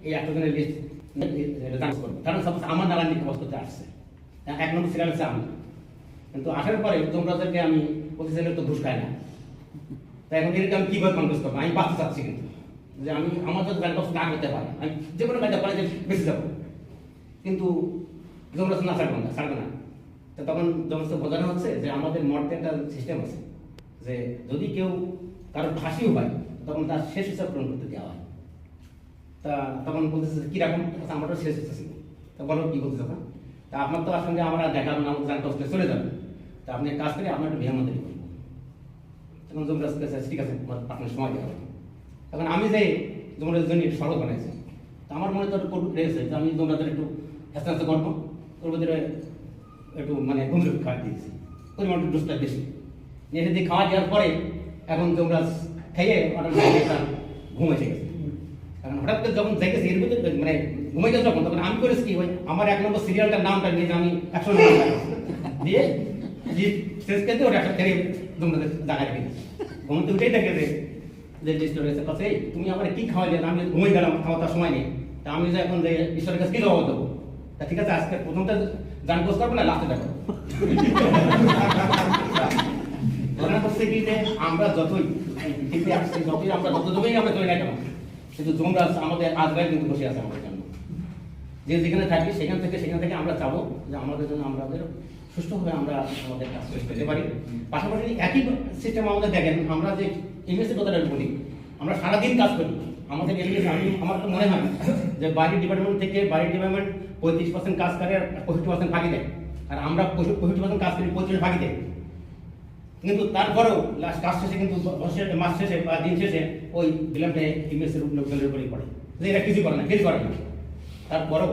এই 100 জনের list dance করবো, কারণ সাপোজ আমার নারায়ণ বস করতে আসছে, 1 নম্বর সিরিয়াল আছে আমি, কিন্তু আসার পরে তোমরাদেরকে আমি প্রতিষ্ঠানের তো ঘুষ খাই না, তাই এখন এদেরকে আমি কীভাবে কনভিন্স করবো? আমি বাঁচতে চাচ্ছি, কিন্তু যে আমি আমার যদি গান না করতে পারি, আমি যে কোনো কাজটা পারি যে বেঁচে যাবো, কিন্তু জমরাজ না ছাড়বে না। তো তখন জমরাজ বোঝানো হচ্ছে যে আমাদের মর্তে একটা সিস্টেম আছে যে যদি কেউ কারোর ফাঁসিও পায় তখন তার শেষ হিসাব পূরণ করতে দেওয়া হয়। তা তখন বলতেছে কীরকম? আমারও শেষ হিসাব ছিল। তা বলো কী বলতে তখন? তা আপনার তো আসলে আমরা দেখাবো না, আমাদের গানটা হচ্ছে চলে যাবে, তা আপনি এক কাজ করে আপনার একটা বিহামন্দির করবো। তখন জমরাজ ঠিক আছে আপনার সময় দেওয়া হবে। তখন আমি যে জমরাজের জন্য একটু সড়ক বানাইছি, তা আমার মনে তো একটু রয়েছে যে আমি জমরাজের একটু আস্তে আস্তে করবো, ওর ভিতরে একটু মানে ঘুমরে খাওয়া দিয়েছি, পরিমাণ একটু ডোজটা বেশি নিয়ে দিয়ে খাওয়া দেওয়ার পরে এখন জমরাজ খেয়ে অনেক ঘুম এসে গেছে। কারণ হঠাৎ করে যখন দেখেছি এর ভিতরে মানে ঘুমে গেছে যখন, তখন আমি করেছি কি ওই আমার 1 নম্বর সিরিয়ালটার নামটা নিয়ে আমি 100 দিয়ে শেষ করতে ওটা একটা খেয়ে জমরাজের জায়গায় রেখে দিয়েছি। ঘুমতে উঠেই দেখে যে লিস্ট রয়েছে কথা, তুমি আমার কি খাওয়া দিয়ে আমি ঘুমিয়ে গেলাম, খাওয়ার সময় নেই, তা আমি যে এখন যে ঈশ্বরের কাছে কি জবাব দেবো? তা ঠিক আছে আজকে প্রথমটা গান পোস্ট করবো না, লাস্টে দেখো। ঘটনা করছে কি যে আমরা যতই পৃথিবীতে আসছি, যতই আমরা চলে না কেন, কিন্তু জমরাজ আমাদের আজরাই কিন্তু বসে আছে আমাদের জন্য। যে যেখানে থাকি সেখান থেকে আমরা চাবো যে আমাদের জন্য আমাদের সুষ্ঠুভাবে আমরা আমাদের কাজ শেষ পেতে পারি। পাশাপাশি একই সিস্টেম আমাদের দেখেন, আমরা যে ইংরেজির কথাটা বলি, আমরা সারাদিন কাজ করি, আমাদের ইংরেজি আমার তো মনে হয় যে বাইরের ডিপার্টমেন্ট 35% কাজ করে আর 65% ফাঁকি দেয়, আর আমরা 65% কাজ করি, 35 ফাঁকি দেয়। কিন্তু তারপরেও লাস্ট কাজ শেষে কিন্তু মাস শেষে বা দিন শেষে ওই বিলম্বে ইংরেজের উপরে পড়ে যে এরা কিছু করে না তারপরেও